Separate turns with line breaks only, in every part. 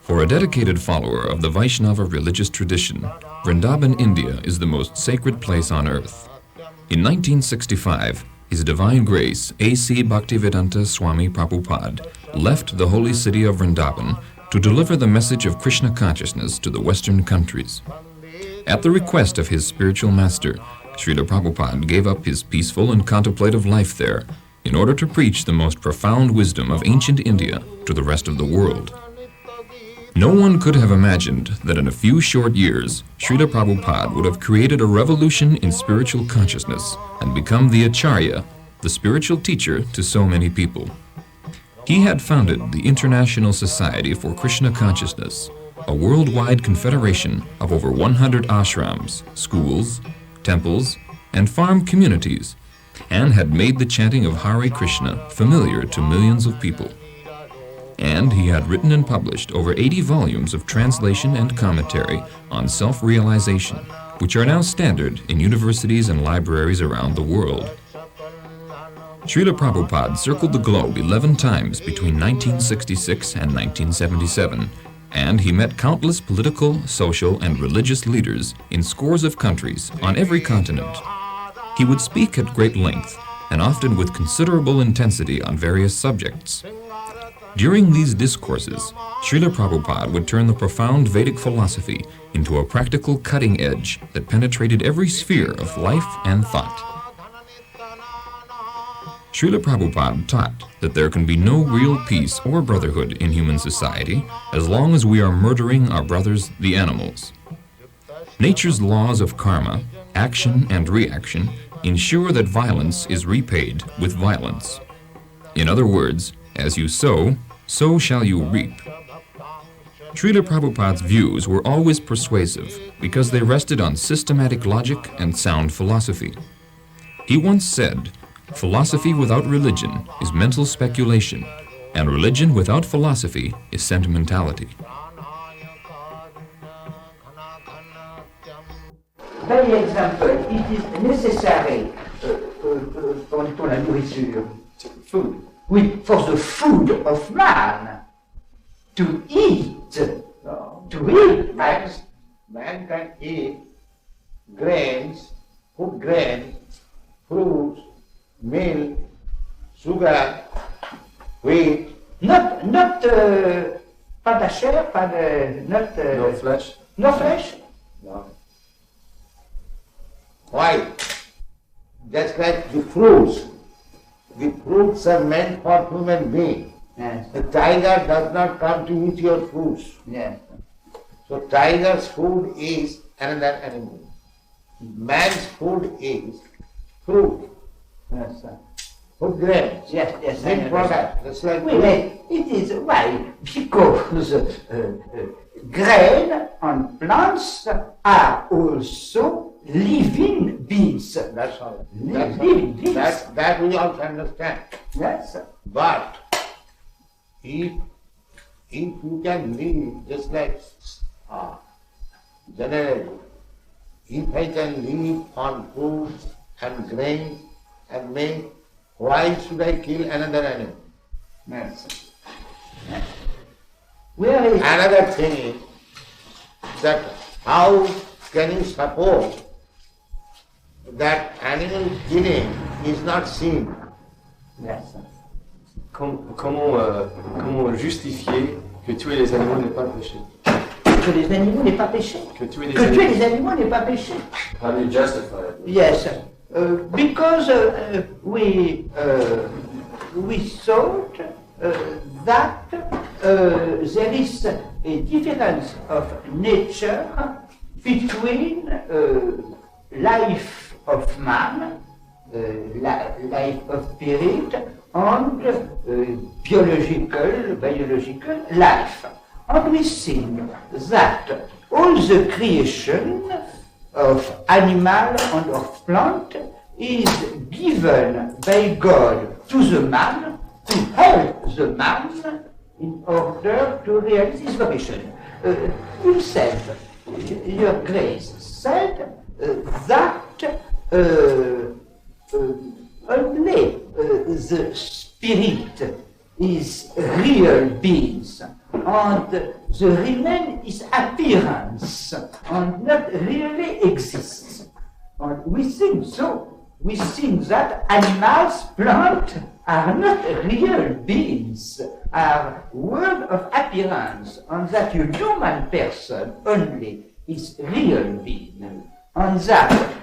For a dedicated follower of the Vaishnava religious tradition, Vrindaban, India is the most sacred place on earth. In 1965, His Divine Grace A.C. Bhaktivedanta Swami Prabhupada left the holy city of Vrindaban to deliver the message of Krishna consciousness to the Western countries. At the request of his spiritual master, Srila Prabhupada gave up his peaceful and contemplative life there in order to preach the most profound wisdom of ancient India to the rest of the world. No one could have imagined that in a few short years, Srila Prabhupada would have created a revolution in spiritual consciousness and become the Acharya, the spiritual teacher to so many people. He had founded the International Society for Krishna Consciousness, a worldwide confederation of over 100 ashrams, schools, temples, and farm communities, and had made the chanting of Hare Krishna familiar to millions of people. And he had written and published over 80 volumes of translation and commentary on self-realization, which are now standard in universities and libraries around the world. Srila Prabhupada circled the globe 11 times between 1966 and 1977, and he met countless political, social, and religious leaders in scores of countries on every continent. He would speak at great length, and often with considerable intensity on various subjects. During these discourses, Srila Prabhupada would turn the profound Vedic philosophy into a practical cutting edge that penetrated every sphere of life and thought. Srila Prabhupada taught that there can be no real peace or brotherhood in human society as long as we are murdering our brothers, the animals. Nature's laws of karma, action and reaction, ensure that violence is repaid with violence. In other words, as you sow, so shall you reap. Srila Prabhupada's views were always persuasive because they rested on systematic logic and sound philosophy. He once said, "Philosophy without religion is mental speculation, and religion without philosophy is sentimentality."
By example, it is necessary for la nourriture, food. For the food of man to eat,
Man can eat grains, food grains, fruits, milk, sugar, wheat.
Not pas de chair, pas de, not
No flesh.
No flesh.
No. Why? Just like the fruits. The fruits are meant for human beings.
Yes.
The tiger does not come to eat your fruits.
Yes.
So tiger's food is another animal. Man's food is fruit.
Yes, sir.
Food grains.
Yes, yes.
Milk product. That's like
Well, it is why? Because grain and plants are also living beings.
That's all.
Living beings.
That we also understand.
Yes, sir.
But if you can live just like generally, if I can live on fruits and grains and milk, why should I kill another animal?
Yes. Yes. Where is
Another thing is that how can you suppose that animal killing is not sin?
Yes.
Comment justifier que tuer les animaux n'est pas péché?
Que les animaux n'est pas péché.
Que tuer
les animaux n'est pas péché.
How do you justify it?
Yes, because we thought that there is a difference of nature between life of man, life of spirit, and biological life. And we think that all the creation of animal and of plant is given by God to the man to help the man in order to realize his vocation. Himself, Your Grace said that only the spirit is real beings, and the remain is appearance, and not really exists. And we think so. We think that animals, plants, are not real beings, are world of appearance, and that a human person only is real being, and that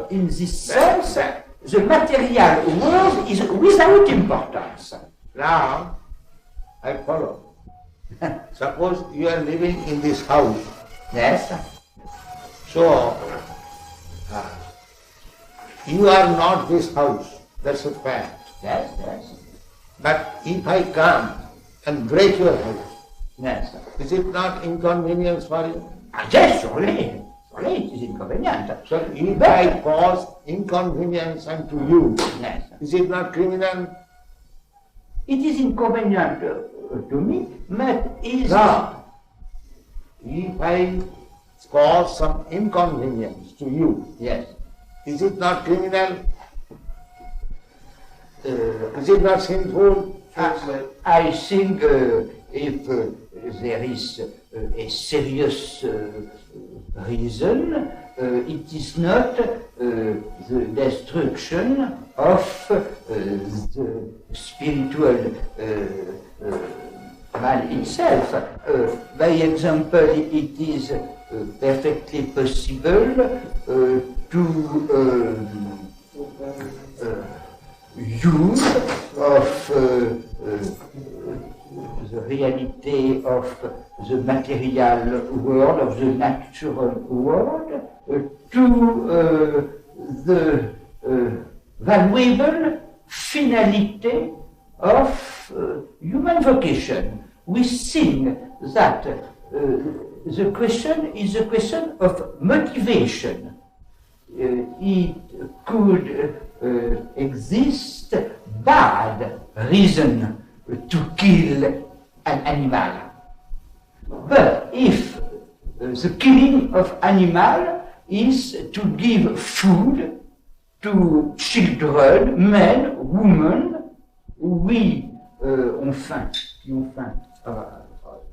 in this sense the material world is without importance.
Now, I follow. Suppose you are living in this house.
Yes,
So, you are not this house. That's a fact.
yes, yes,
But if I come and break your house,
yes.
is it not inconvenience for you?
Yes, surely, surely it is inconvenient.
So if I cause inconvenience unto you,
Yes.
is it not criminal?
It is inconvenient to me, but is
No. If I cause some inconvenience to you,
yes.
is it not criminal? Is it not sinful?
I think if there is a serious reason, it is not the destruction of the spiritual man itself. By example, it is perfectly possible to use of the reality of the material world, of the natural world, to the valuable finality of human vocation. We think that the question is a question of motivation. It could exist bad reason to kill an animal. But if the killing of animal is to give food to children, men, women, oui, ont faim, qui ont faim.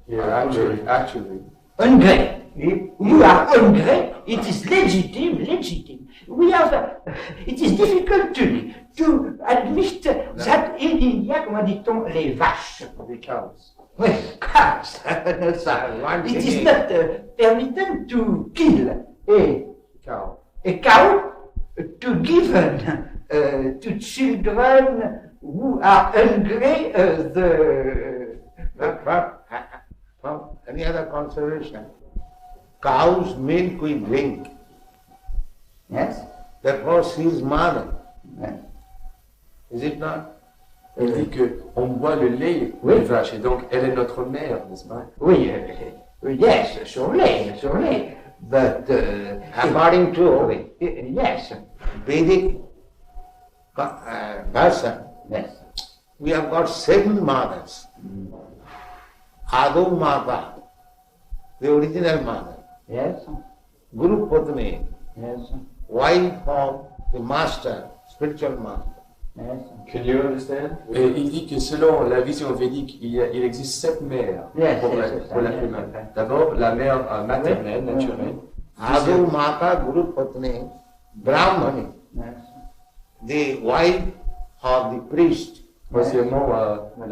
Yeah, actually.
Hungry. You are hungry, it is legitimate. We have, it is difficult to admit that il y a, comment dit-on, les vaches.
The cows.
Oui, cows. It is not permitted to kill
Cow.
a cow to give to children who are hungry
From any other consideration, cow's milk we drink.
Yes?
Therefore, she is mother.
Yes.
Is it not?
Il dit qu'on boit le lait
Oui.
des vaches et donc elle est notre mère, n'est-ce pas?
Oui, yes, surely. But
According to
yes,
Vedic version,
yes,
we have got 7 mothers. Adu Mata, the original mother.
yes,
Guru Patni,
yes,
wife of the master, spiritual master.
yes,
Can you understand? Et il dit que selon la vision védique, il existe 7 mères
Yes,
pour
yes,
l'être
yes,
humain.
yes.
D'abord, la mère maternelle, naturelle.
Adu Mata, Guru Patni, Brahmani,
yes.
the wife of the priest,
Troisièmement,
Oui,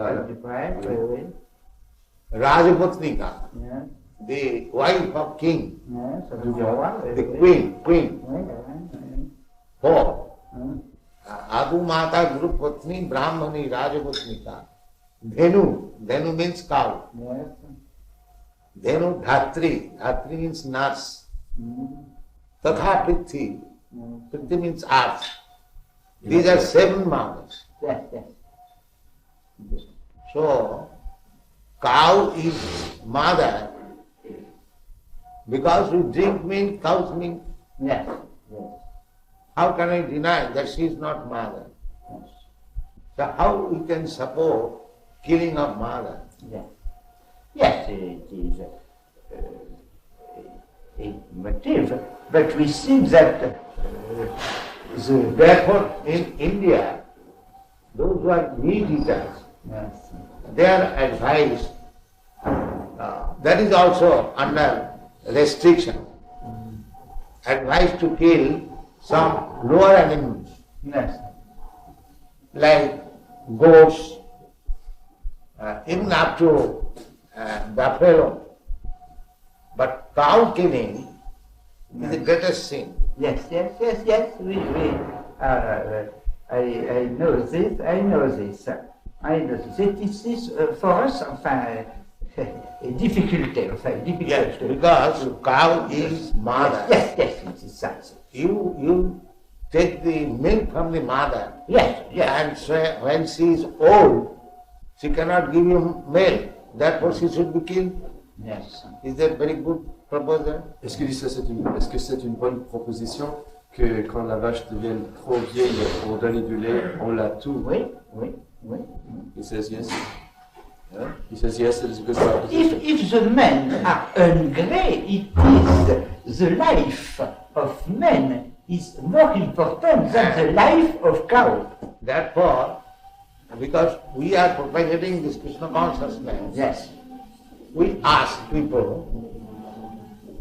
Rajapatnika,
yes,
the wife of king,
yes,
the queen.
Oui,
4. Adu Mata, Guru Patni, Brahmani, Rajapatnika. Dhenu means cow.
yes,
Dhenu Dhatri, Dhatri means nurse. Tatha Prithi, Prithi means earth. These are 7 mothers.
yes.
So, cow is mother because we drink milk, cow's milk.
Yes, yes,
How can I deny that she is not mother? So how we can support killing of mother?
yes. Yes, it is a motive, but we see that
Therefore, in India, those who are meat eaters,
yes,
their advice, that is also under restriction. Advice to kill some lower animals,
Yes.
like goats, even up to buffalo. But cow killing is the greatest sin.
Yes. We I know this. I know this. It is for us, enfin, a difficulty.
Yes, because cow is mother.
Yes, it is that.
You take the milk from the mother,
Yes.
and so when she is old, she cannot give you milk. Therefore, she should be killed.
Yes.
Is that very good proposal?
Est-ce que c'est une bonne proposition que quand la vache devient trop vieille pour donner du lait, on la tue?
Oui.
He says yes. He says yes, it is a good proposition.
If the men are hungry, it is the life of men is more important than the life of cow.
Therefore, because we are propagating this Krishna consciousness,
Yes.
we ask people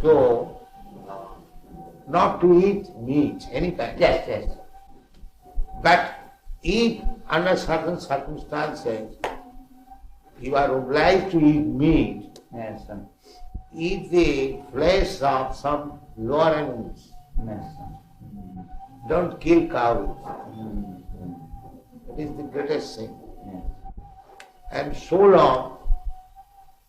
to not to eat meat, any kind.
Yes.
But if under certain circumstances you are obliged to eat meat,
Yes.
eat the flesh of some lower animals.
Yes.
Don't kill cows. It is the greatest sin.
Yes.
And so long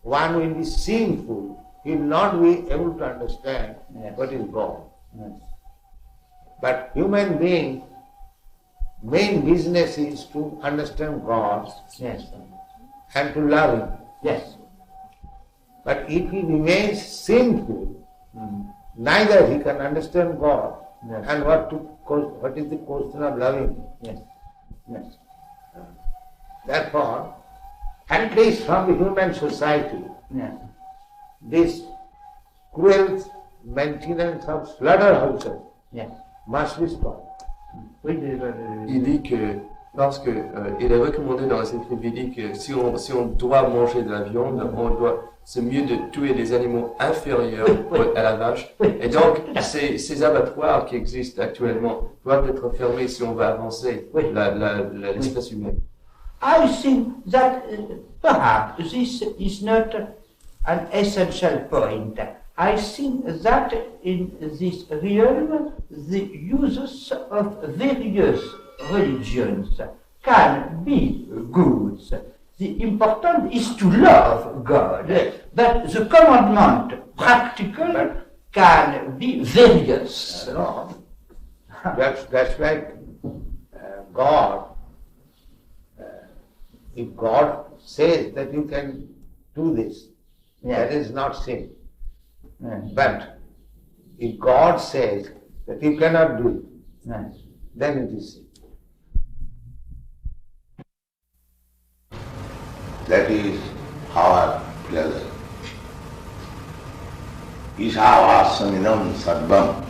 one will be sinful, he will not be able to understand
Yes.
what is God.
Yes.
But human being, main business is to understand God
Yes.
and to love Him.
Yes.
But if he remains sinful, neither he can understand God
Yes.
and what is the question of loving Him.
Yes. Yes.
Therefore, at least from the human society,
Yes.
this cruel maintenance of slaughterhouses
Yes.
must be stopped.
Il dit que parce que il est recommandé dans les écrits védiques que si on doit manger de la viande, c'est mieux de tuer des animaux inférieurs à la vache. Et donc ces abattoirs qui existent actuellement doivent être fermés si on veut avancer l'espèce humaine.
I think that perhaps this is not an essential point. I think that in this realm the uses of various religions can be good. The important is to love God, but the commandment practical can be various.
No. That's like God. If God says that you can do this, that is not sin.
Yes.
But if God says that you cannot do it,
Yes.
then it is sin. That is our pleasure. Isavasamidam sarvam.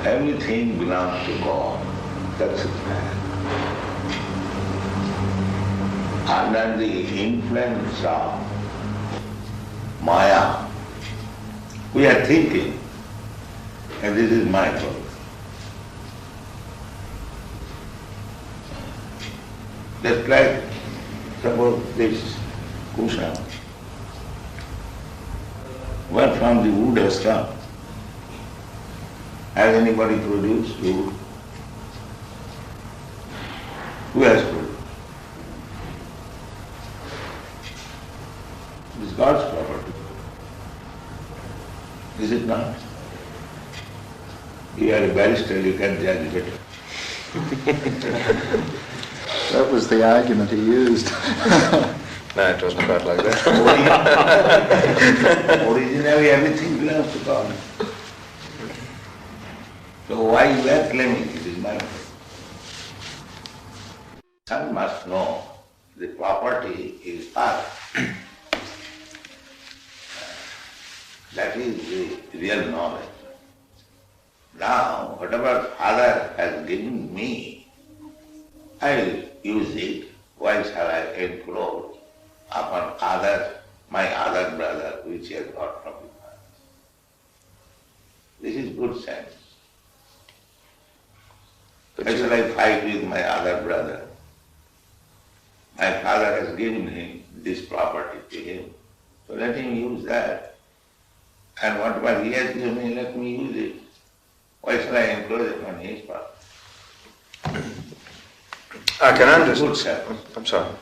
Everything belongs to God. That's it. Under the influence of Maya, we are thinking, and this is my fault. Just like, suppose this cushion, where from the wood has come? Has anybody produced wood? Who has produced? It is God's property. Is it not? You are a barrister, you can judge better.
That was the argument he used.
No, it wasn't quite like that.
Originally everything belongs to God. So why you are claiming it is my fault? One must know the property is Father. That is the real knowledge. Now, whatever Father has given me, I will use it why shall I encroach upon my other brother, which he has got from his father? This is good sense. Why shall I fight with my other brother? My father has given him this property to him, so let him use that. And whatever he has given me, let me use it. Why shall I encroach upon his property?
I can understand. I'm sorry.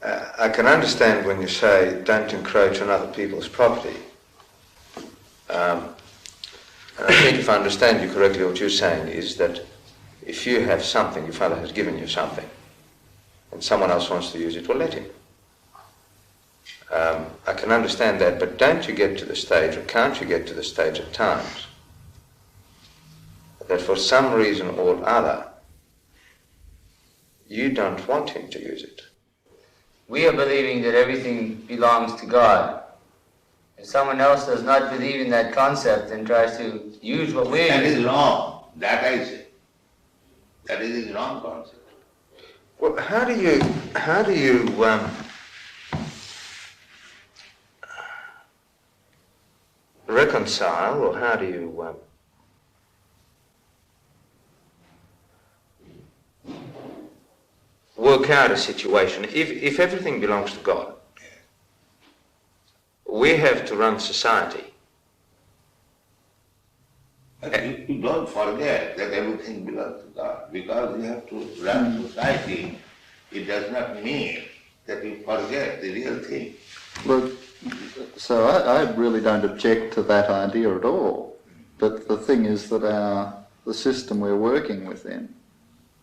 I can understand when you say don't encroach on other people's property. And I think if I understand you correctly, what you're saying is that if you have something, your father has given you something, and someone else wants to use it, well, let him. I can understand that, but don't you get to the stage, or can't you get to the stage at times, that for some reason or other, you don't want him to use it?
We are believing that everything belongs to God. If someone else does not believe in that concept and tries to use what we're
That
using,
is wrong. That I say. That is a wrong concept.
Well, how do you reconcile, or how do you work out a situation? If everything belongs to God, we have to run society.
But you don't forget that everything belongs to God. Because you have to run society, it does not mean that you forget the real thing.
Look, so I really don't object to that idea at all. But the thing is that the system we're working within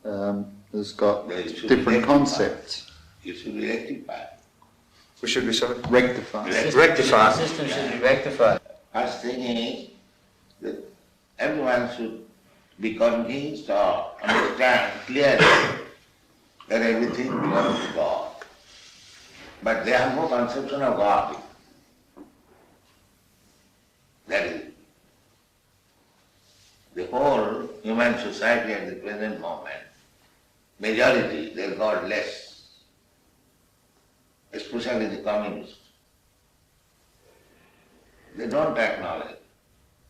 has got
Well, it should be
different
rectified.
concepts.
It should be rectified.
We should be sorry.
Rectified.
the
Rectify.
system should be rectified.
First thing is that everyone should be convinced or understand clearly that everything belongs to God. But they have no conception of God. That is the whole human society at the present moment. Majority, they got less, especially the communists. They don't acknowledge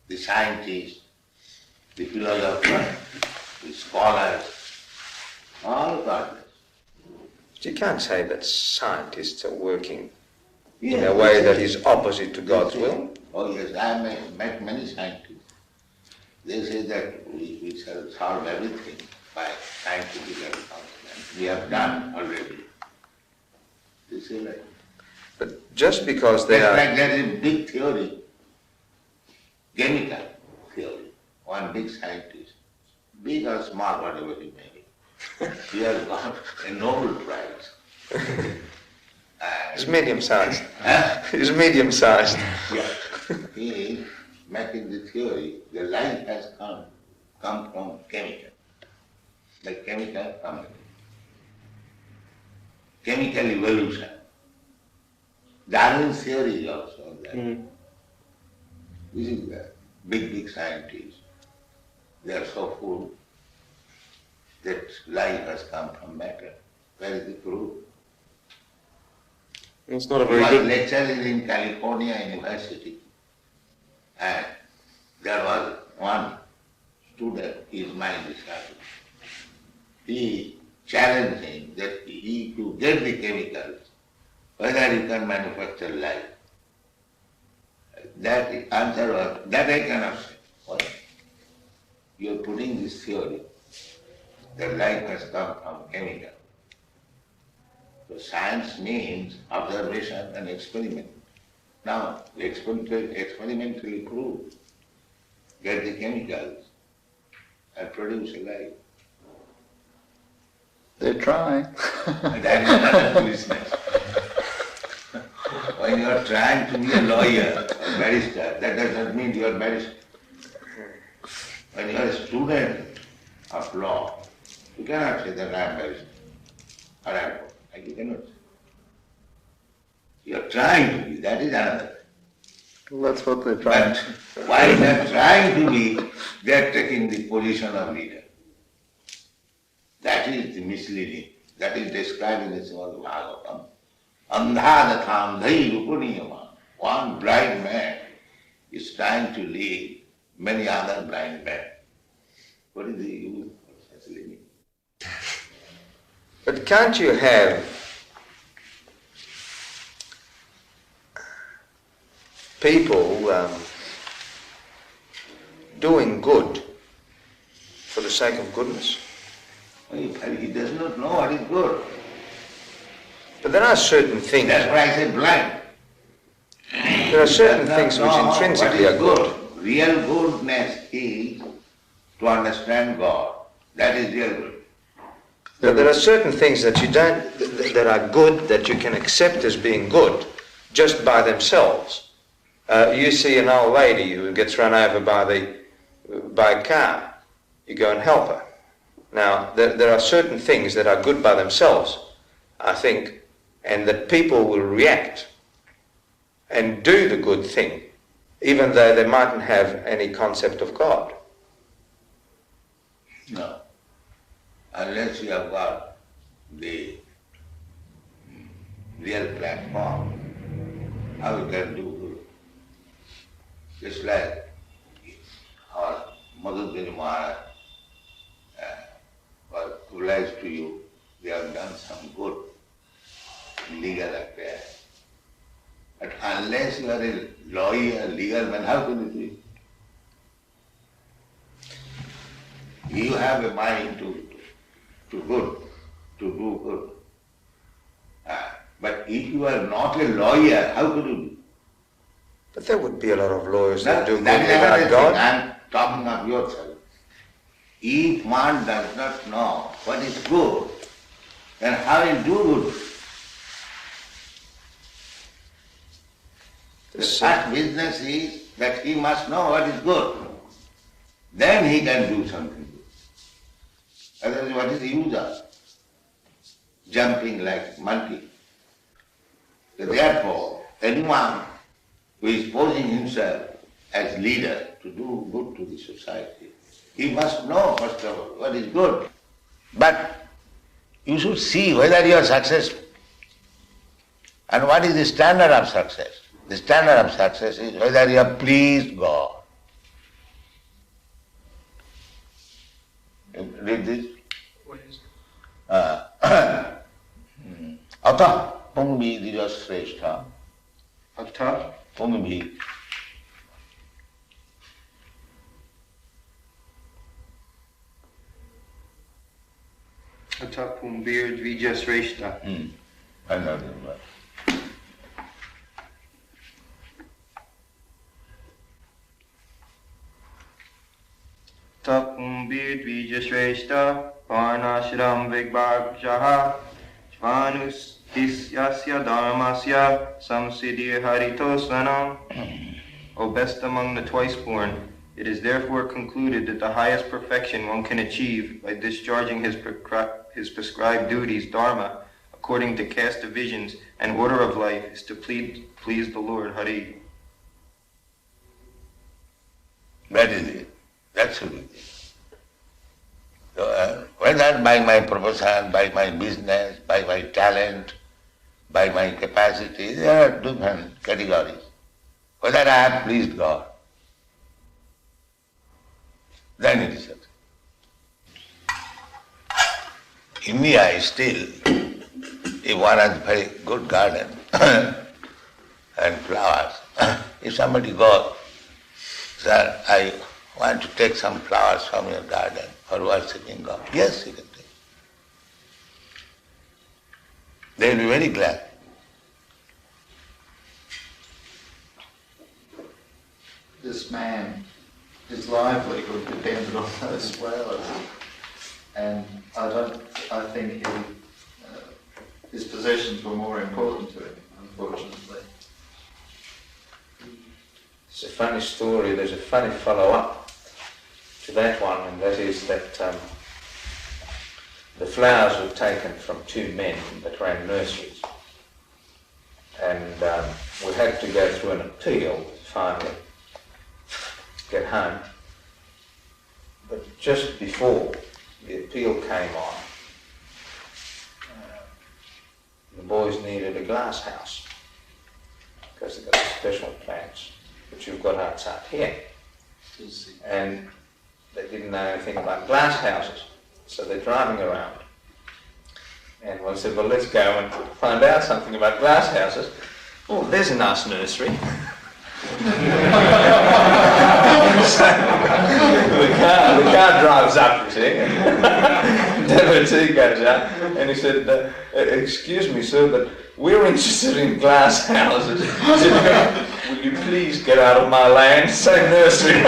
the scientists, the philosophers, the scholars, all got less.
But you can't say that scientists are working in a way that is opposite to God's will.
Oh yes, I have met many scientists. They say that we shall solve everything by scientific advancement. We have done already. They say like,
But just because they
just
are...
like there is a big theory, chemical theory, one big scientist, big or small, whatever he may be, he has got a Nobel Prize.
It's medium-sized.
Huh?
It's medium-sized.
Yeah. He is making the theory, the life has come from chemical. The chemical coming. Chemical evolution. Darwin's theory is also that. This is the big scientists. They are so full that life has come from matter. Where is the proof?
It's not a
He
very
was
good...
lecturing in California University, and there was one student, his mind discovered. He challenged him that he to get the chemicals, whether you can manufacture life. That answer was, that I cannot say. Why? You are putting this theory that life has come from chemical. So science means observation and experiment. Now, experimentally prove, get the chemicals and produce a life.
They're trying.
And that is not foolishness. When you are trying to be a lawyer or barrister, that does not mean you are barrister. When you are a student of law, you cannot say that I am barrister or advocate. You cannot say. You are trying to be, that is another.
Well, that's what they're trying.
But while they are trying to be, they are taking the position of leader. That is the misleading. That is described in the Srimad Bhagavatam. Andhadatham dhairupuniyama. One blind man is trying to lead many other blind men. What is the use of such living?
But can't you have people doing good for the sake of goodness?
He does not know what is good.
But there are certain things.
That's why I say blind.
There are certain things which intrinsically are good.
Real goodness is to understand God. That is real good.
But there are certain things that that are good, that you can accept as being good just by themselves. You see an old lady who gets run over by a car. You go and help her. Now, there are certain things that are good by themselves, I think, and that people will react and do the good thing, even though they mightn't have any concept of God.
No. Unless you have got the real platform, how you can do good? Just like our Madhudini Maharaj was obliged to you, they have done some good legal affair. But unless you are a lawyer, legal man, how can you do it? You have a mind to do good. But if you are not a lawyer, how could you do?
But there would be a lot of lawyers that do good
That is
without
another
God.
thing. I am talking of yourself. If one does not know what is good, then how will do good? The first business is that he must know what is good. Then he can do something good. Otherwise, what is the use of jumping like monkey? So therefore, anyone who is posing himself as leader to do good to the society, he must know first of all what is good. But you should see whether you are successful. And what is the standard of success? The standard of success is whether you have pleased God. Read this. Atha pungbi dirasreshta.
Atha
Pungbi.
Atha pumbir dvija sreshta.
Another word.
Atha pumbir dvija sreshta. Varnashram vigbhagjaha. Svanus disyasya dharmasya. Samsiddhi haritosvanam. O best among the twice born, it is therefore concluded that the highest perfection one can achieve by discharging his prescribed duties, dharma, according to caste divisions and order of life, is to please the Lord, Hari.
That is it. That should be it. So, whether by my profession, by my business, by my talent, by my capacity, there are different categories. Whether I have pleased God, then it is success. India is still, if one has a very good garden and flowers, if somebody goes, sir, I want to take some flowers from your garden for worshipping God. Yes, you can take. They will be very glad.
This man, his livelihood depended on those flowers, and I think his possessions were more important to him, unfortunately.
It's a funny story. There's a funny follow-up to that one, and that is that the flowers were taken from two men that ran nurseries, and we had to go through an appeal finally to get home. But just before the appeal came on, boys needed a glass house because they've got special plants which you've got outside here. And they didn't know anything about glass houses, so they're driving around. And one said, well, let's go and find out something about glass houses. Oh, there's a nice nursery. So the car drives up, you see. Devotee goes out and he said, excuse me, sir, but we're interested in glass houses. He said, will you please get out of my land? Say nursery.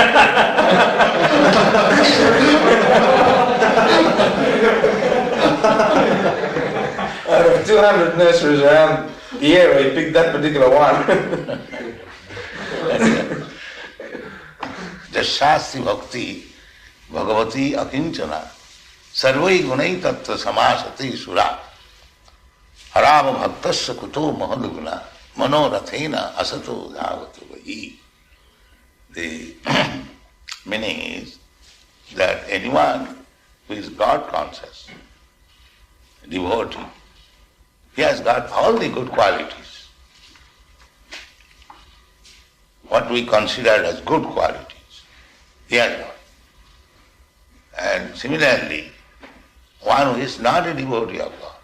Out of 200 nurseries around the area, he picked that particular one.
Jashasti bhakti bhagavati akinchana sarvai gunai tattva samasati sura harava bhaktasya kuto mahaduguna manorathena asato dhavatu vahi. The meaning is that anyone who is God conscious, devotee, he has got all the good qualities. What we consider as good qualities, he has got. And similarly, one who is not a devotee of God,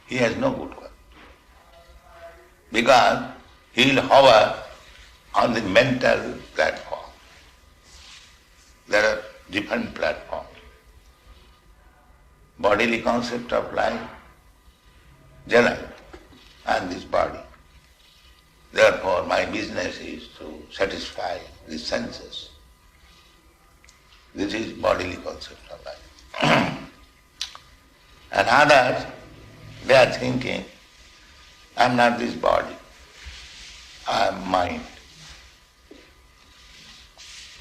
he has no good quality. Because he will hover on the mental platform. There are different platforms. Bodily concept of life, Jana, and this body. Therefore, my business is to satisfy the senses. This is bodily concept of life. And others, they are thinking, I am not this body, I am mind.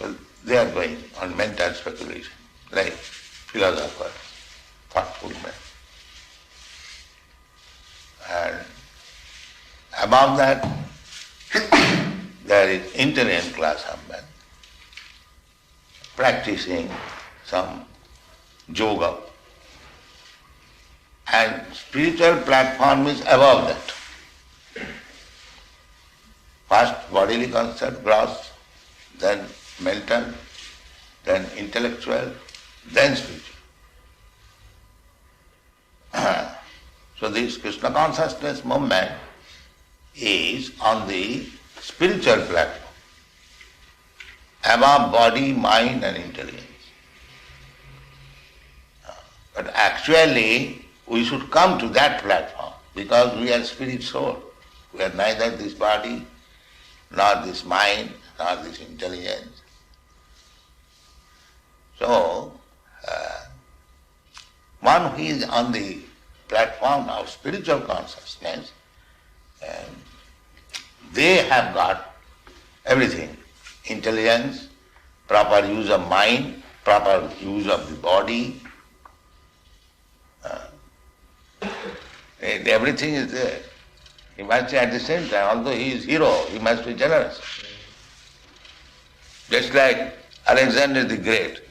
Well, they are going on mental speculation, like philosophers, thoughtful men. And above that, there is intelligent class of men practicing some yoga. And spiritual platform is above that. First bodily concept, gross, then mental, then intellectual, then spiritual. So this Krishna consciousness movement is on the spiritual platform, above body, mind and intelligence. But actually we should come to that platform because we are spirit soul. We are neither this body, nor this mind, nor this intelligence. So, one who is on the platform of spiritual consciousness, they have got everything. Intelligence, proper use of mind, proper use of the body. Everything is there. He must be at the same time, although he is hero, he must be generous. Just like Alexander the Great,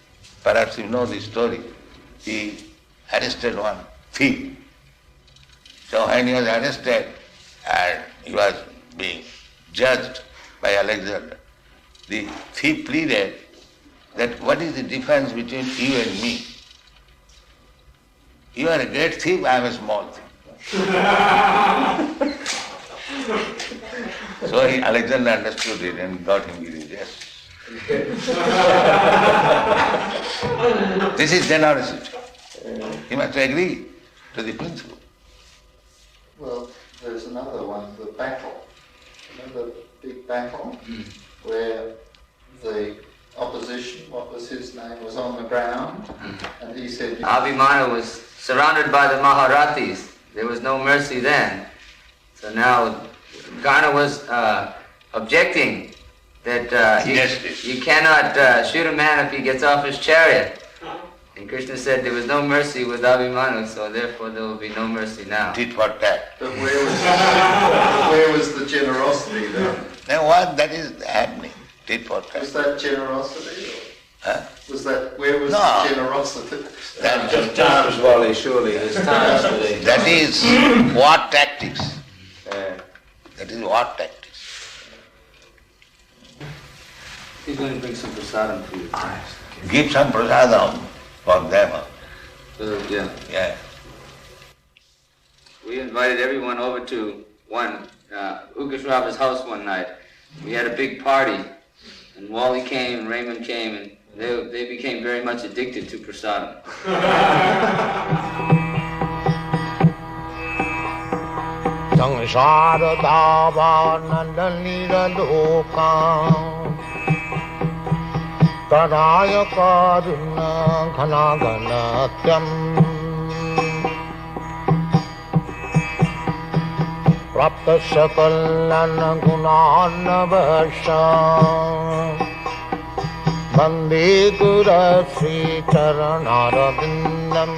perhaps you know the story, he arrested one thief. So when he was arrested and he was being judged by Alexander, the thief pleaded that what is the difference between you and me? You are a great thief, I am a small thief. So Alexander understood it and got him released. This is generosity. He must agree to the principle.
Well, there's another one, the battle. Remember the big battle? Where the opposition, what was his name, was on the ground, and he said...
Abhimanyu was surrounded by the Maharathis. There was no mercy then. So now Karna was objecting that you cannot shoot a man if he gets off his chariot. And Krishna said there was no mercy with Abhimanyu, so therefore there will be no mercy now.
Tit for tat.
But where was the generosity then?
Now what that is happening? Tit for tat.
Was that generosity? Was that, where was
No.
the generosity?
That,
Just times, Wally, surely. There's times for these.
that is war tactics.
Yeah.
That is war tactics.
He's going to bring some prasadam for you.
Give some prasadam for them.
Yeah.
Yeah.
We invited everyone over to Ukashrava's house one night. We had a big party, and Wally came and Raymond came, and they became very much addicted to prasadam.
Praptasya kallana gunanavasha Bande Gura Sri Charanarabindam